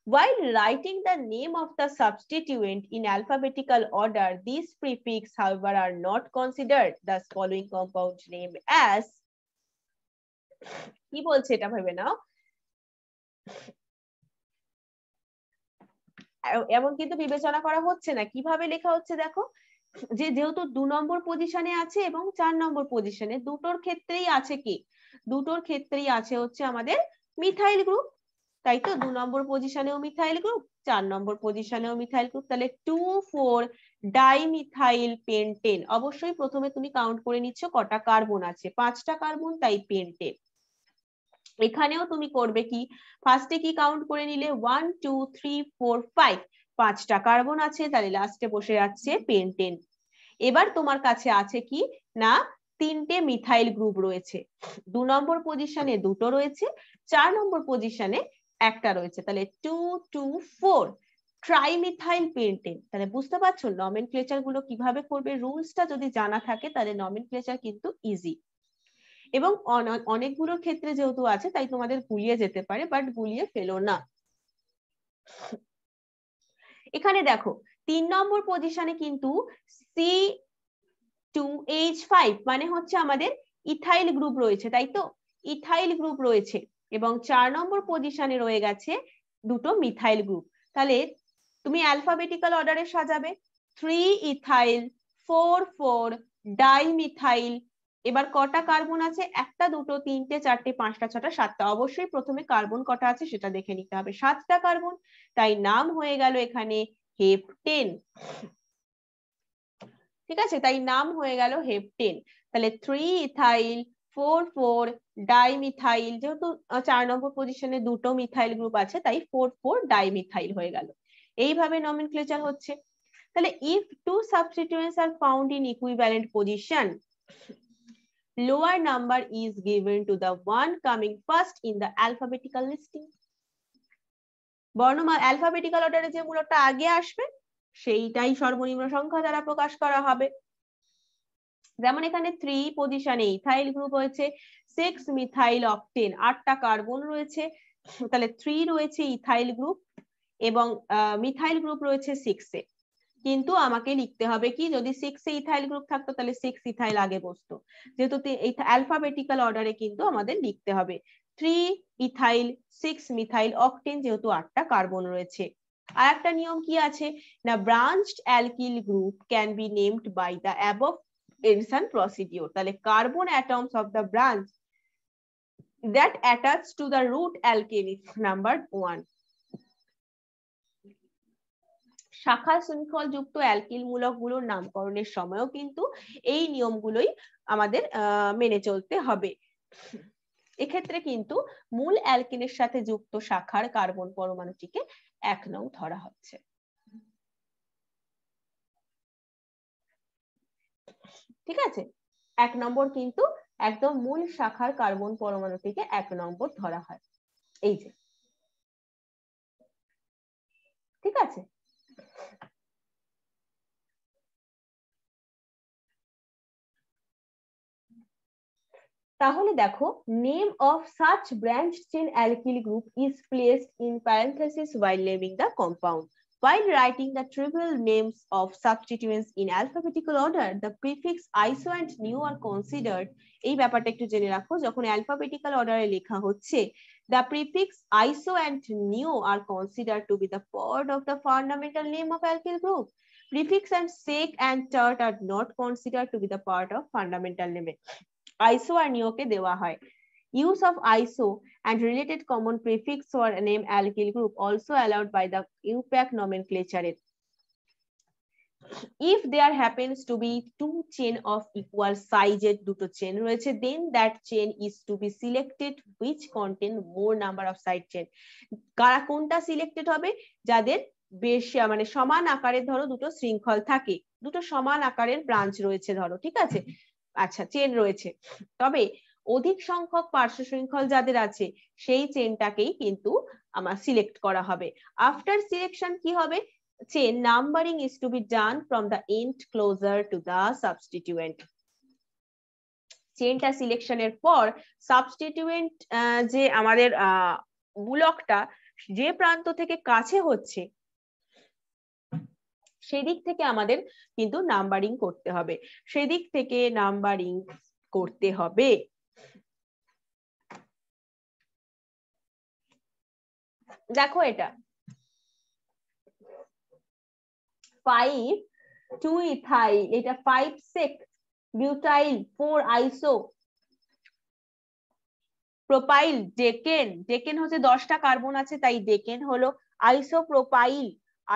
While writing the name of the substituent in alphabetical order, these prefix, however, are not considered. Thus, following compound name as, কি বলছে এটা ভেবে নাও, এমন কিন্তু বিবেচনা করা হচ্ছে না, কিভাবে লেখা হচ্ছে দেখো, যেহেতু 2 নম্বর পজিশনে আছে এবং 4 নম্বর পজিশনে, দুটোর ক্ষেত্রেই আছে কি, দুটোর ক্ষেত্রেই আছে হচ্ছে আমাদের মিথাইল গ্রুপ, তাই তো 2 নম্বর পজিশনেও মিথাইল গ্রুপ, 4 নম্বর পজিশনেও মিথাইল গ্রুপ, তাহলে 2,4 ডাইমিথাইল পেন্টেন। অবশ্যই প্রথমে তুমি কাউন্ট করে নিচ্ছ কটা কার্বন আছে, 5টা কার্বন, তাই পেন্টেন। এখানেও তুমি করবে কি, ফার্স্টে কি কাউন্ট করে নিলে 1 2 3 4 5, 5টা কার্বন আছে, তাহলে লাস্টে বসে যাচ্ছে পেন্টেন। এবার তোমার কাছে আছে কি না, 3টে মিথাইল গ্রুপ রয়েছে, 2 নম্বর পজিশনে 2টো রয়েছে, 4 নম্বর পজিশনে 1টা রয়েছে, তাহলে 2 2 4 ট্রাইমিথাইল পেন্টেন। তাহলে বুঝতে পারছো নমেনক্লেচার গুলো কিভাবে করবে, রুলসটা যদি জানা থাকে তাহলে নমেনক্লেচার কিন্তু ইজি। এবং অনেকগুলো ক্ষেত্রে যেহেতু আছে তাই তোমাদের গুলিয়ে যেতে পারে, বাট গুলিয়ে ফেলো না। এখানে দেখো 3 নম্বর পজিশনে কিন্তু C2H5 মানে হচ্ছে আমাদের ইথাইল গ্রুপ রয়েছে, তাই তো, ইথাইল গ্রুপ রয়েছে, এবং 4 নম্বর পজিশনে রয়ে গেছে দুটো মিথাইল গ্রুপ। তাহলে তুমি অ্যালফাবেটিক্যাল অর্ডারে সাজাবে, 3-ইথাইল 4,4 ডাইমিথাইল। এবার কটা কার্বন আছে, 1টা 2টো 3টে 4টে 5টা 6টা 7টা, অবশ্যই প্রথমে কার্বন কটা আছে সেটা দেখে নিতে হবে, 7টা কার্বন, তাই নাম হয়ে গেল এখানে হেপটেন। ঠিক আছে, তাই নাম হয়ে গেল হেপটেন। তাহলে 3-ইথাইল 4,4 ডাইমিথাইল, যেহেতু 4 নম্বর পজিশনে দুটো মিথাইল গ্রুপ আছে তাই 4,4 ডাইমিথাইল হয়ে গেল। এইভাবে নমেনক্লেচার হচ্ছে। তাহলে if two substituents are found in equivalent position, lower number is given to the one coming first in the alphabetical listing. বর্ণমালা অ্যালফাবেটিক্যাল অর্ডারে যে মূলকটা আগে আসবে সেইটাই সর্বনিম্ন সংখ্যা দ্বারা প্রকাশ করা হবে। যেমন এখানে 3 পজিশনে ইথাইল গ্রুপ হয়েছে 6 মিথাইল অক্টেন, 8টা কার্বন রয়েছে, তাহলে 3 রয়েছে ইথাইল গ্রুপ এবং মিথাইল গ্রুপ রয়েছে 6 এ। কিন্তু আমাকে লিখতে হবে কি, যদি 6 এ ইথাইল গ্রুপ থাকতো তাহলে 6 ইথাইল আগে বসতো, যেহেতু এই অ্যালফাবেটিক্যাল অর্ডারে কিন্তু আমাদের লিখতে হবে 3 ইথাইল 6 মিথাইল অক্টেন, যেহেতু 8টা কার্বন রয়েছে। আর একটা নিয়ম কি আছে না, branched alkyl group can be named by the above addition procedure. তাহলে carbon atoms of the branch that attach to the root alkane is numbered 1। শাখা শৃঙ্খল যুক্ত অ্যালকিল মূলক গুলোর নামকরণের সময়ও কিন্তু এই নিয়মগুলোই আমাদের মেনে চলতে হবে। এক্ষেত্রে কিন্তু মূল অ্যালকিনের সাথে যুক্ত শাখার কার্বন পরমাণুটিকে 1 নং ধরা হচ্ছে। ঠিক আছে, 1 নম্বর কিন্তু একদম মূল শাখার কার্বন পরমাণুটিকে 1 নম্বর ধরা হয়, এই যে। ঠিক আছে, তাহলে দেখো, name of such branch chain alkyl group is placed in parenthesis while naming the compound. While writing the trivial names of substituents in alphabetical order, the prefix iso and neo are considered. এই ব্যাপারটা একটু জেনে রাখো, যখন অ্যালফাবেটিক্যাল অর্ডারে লেখা হচ্ছে, the prefix iso and neo are considered to be the part of the fundamental name of alkyl group. Prefix and sec and tert are not considered to be the part of fundamental name. iso R neo কে দেওয়া হয়। Use of iso and related common prefix for a name alkyl group also allowed by the UPAC nomenclature. If there happens to be two chain of equal size, দুটো চেন রয়েছে, then that chain is to be selected which contain more number of side chain. কারা কোনটা সিলেক্টেড হবে, যাদের বেশি মানে সমান আকারের ধরো দুটো শৃঙ্খল থাকে, দুটো সমান আকারের ব্রাঞ্চ রয়েছে ধরো, ঠিক আছে, আচ্ছা চেন রয়েছে, তবে অধিক সংখ্যক পার্শ্ব শৃঙ্খল যাদের আছে সেই চেনটাকেই কিন্তু আমার সিলেক্ট করা হবে। আফটার সিলেকশন কি হবে, chain numbering is to be done from the end closer to the substituent. চেনটা সিলেকশনের পর সাবস্টিটিউয়েন্ট যে আমাদের মূলকটা যে প্রান্ত থেকে কাছে হচ্ছে সেদিক থেকে আমাদের কিন্তু নাম্বারিং করতে হবে, সেদিক থেকে নাম্বারিং করতে হবে। দেখো এটা 5 2 ইথাইল, এটা 5 6 বিউটাইল 4 আইসো প্রোপাইল ডেকেন, ডেকেন হচ্ছে 10টা কার্বন আছে তাই ডেকেন হলো আইসোপ্রোপাইল,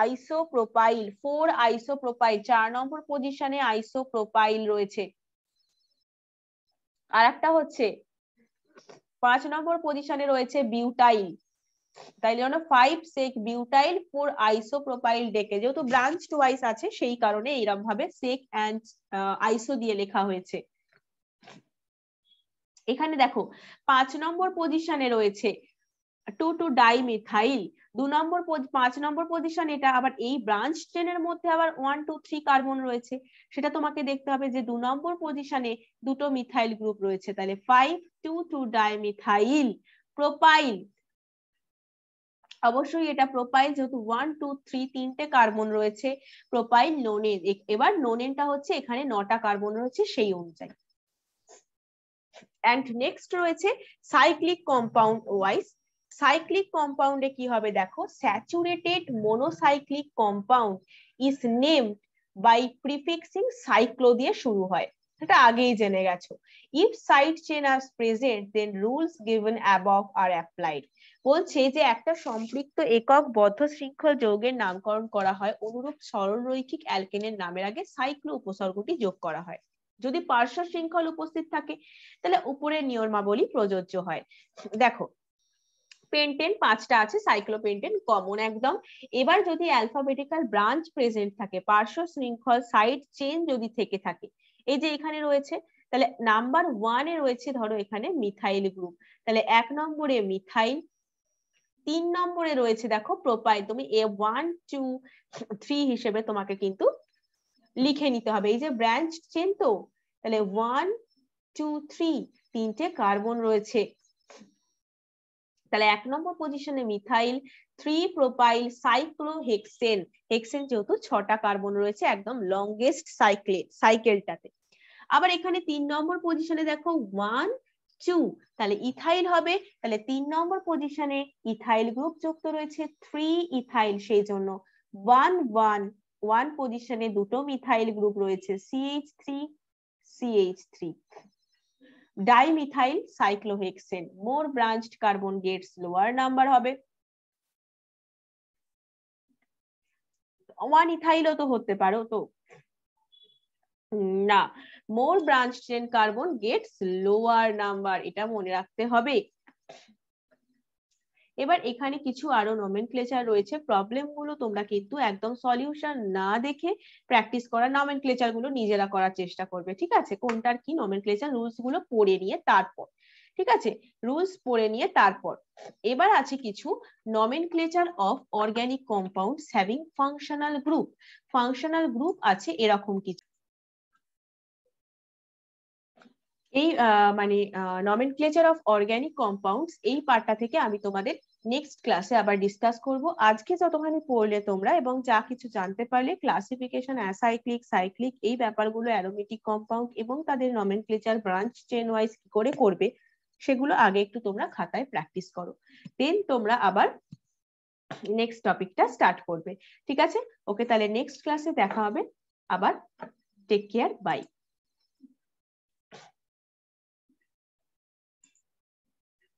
আইসোপ্রোপাইল 4 আইসোপ্রোপাইল, 4 নম্বর পজিশনে আইসোপ্রোপাইল রয়েছে। আর একটা হচ্ছে 5 নম্বর পজিশনে রয়েছে বিউটাইল, তাইলে হলো 5 সেক বিউটাইল 4 আইসোপ্রোপাইল ডেকে, যেহেতু ব্রাঞ্চ টুয়াইস আছে সেই কারণে এরকম ভাবে সেক এন্ড আইসো দিয়ে লেখা হয়েছে। এখানে দেখো 5 নম্বর পজিশনে রয়েছে 2 ডাইমিথাইল, 5 নম্বর পজিশন, এটা আবার এই ব্রাঞ্চ চেনের মধ্যে আবার 1 2 3 কার্বন রয়েছে, সেটা তোমাকে দেখতে হবে যে 2 নম্বর পজিশনে দুটো মিথাইল গ্রুপ রয়েছে, তাহলে 5 2 ডাইমিথাইল প্রোপাইল, অবশ্যই এটা প্রোপাইল, যেহেতু 1 2 3 তিনটে কার্বন রয়েছে, প্রোপাইল নোনেন। এবার নোনেনটা হচ্ছে এখানে 9টা কার্বন রয়েছে সেই অনুযায়ী। এন্ড নেক্সট রয়েছে সাইক্লিক কম্পাউন্ড ওয়াইজ। সাইক্লিক কম্পাউন্ডে কি হবে দেখো, saturated monocyclic compound is named by prefixing cyclo দিয়ে শুরু হয়, এটা আগেই জেনে গেছো। If side chain are present then rules given above are applied. বলছে যে একটা সম্পৃক্ত একক বদ্ধ শৃঙ্খল যৌগের নামকরণ করা হয় অনুরূপ সরলরৈখিক অ্যালকেনের নামের আগে সাইক্লো উপসর্গটি যোগ করা হয়। যদি পার্শ্ব শৃঙ্খল উপস্থিত থাকে তাহলে উপরের নিয়মাবলী প্রযোজ্য হয়। দেখো পেন্টেন 5টা আছে, সাইক্লোপেন্টেন কমন একদম। এবার যদি অ্যালফাবেটিক্যাল ব্রাঞ্চ প্রেজেন্ট থাকে, পার্শ্ব শৃঙ্খল সাইড চেন যদি থেকে থাকে, এই যে এখানে রয়েছে, তাহলে নাম্বার 1 এ রয়েছে ধরো এখানে মিথাইল গ্রুপ, তাহলে 1 নম্বরে মিথাইল, 3 নম্বরে রয়েছে দেখো প্রোপাইল। তুমি A1 2 3 হিসেবে তোমাকে কিন্তু লিখে নিতে হবে, এই যে ব্রাঞ্চ চেন তো, তাহলে 1 2 3 তিনটে কার্বন রয়েছে, তাহলে 1 নম্বর পজিশনে মিথাইল, 3 প্রোপাইল সাইক্লোহেক্সেন, হেক্সেন যেহেতু 6টা কার্বন রয়েছে একদম লংগেস্ট সাইকেলটাতে। আবার এখানে 3 নম্বর পজিশনে দেখো 1 2, তাহলে ইথাইল হবে, তাহলে 3 নম্বর পজিশনে ইথাইল গ্রুপ যুক্ত রয়েছে 3 ইথাইল, সেই জন্য 1 1 1 পজিশনে দুটো মিথাইল গ্রুপ রয়েছে CH3 CH3। Dimethyl cyclohexane, more branched carbon gets lower number হবে। 1 ইথাইলও তো হতে পারো তো না, more branch chain carbon gets lower number, এটা মনে রাখতে হবে। এবার এখানে কিছু আরো নমেনক্লেচার রয়েছে, প্রবলেম গুলো তোমরা কিন্তু একদম সলিউশন না দেখে প্র্যাকটিস করা, নমেনক্লেচার গুলো নিজেরা করার চেষ্টা করবে, ঠিক আছে? কোনটার কি নমেনক্লেচার রুলস গুলো পড়ে নিয়ে তারপর, ঠিক আছে, রুলস পড়ে নিয়ে তারপর। এবার আছে কিছু nomenclature of organic compounds having functional group. Functional group আছে এরকম কিছু, এই মানে নমেনক্লেচার অফ অর্গানিক কম্পাউন্ডস এই পার্টটা থেকে আমি তোমাদের নেক্সট ক্লাসে আবার ডিসকাস করব। আজকে যতখানি পড়লে তোমরা এবং যা কিছু জানতে পারলে ক্লাসিফিকেশন, অ্যাসাইক্লিক, সাইক্লিক, এই ব্যাপারগুলো, অ্যারোমেটিক কম্পাউন্ড এবং তাদের নমেনক্লেচার ব্রাঞ্চ চেন ওয়াইজ কি করে করবে সেগুলো আগে একটু তোমরা খাতায় প্র্যাকটিস করো, দেন তোমরা আবার নেক্সট টপিকটা স্টার্ট করবে, ঠিক আছে? ওকে, তাহলে নেক্সট ক্লাসে দেখা হবে আবার। Take care, by.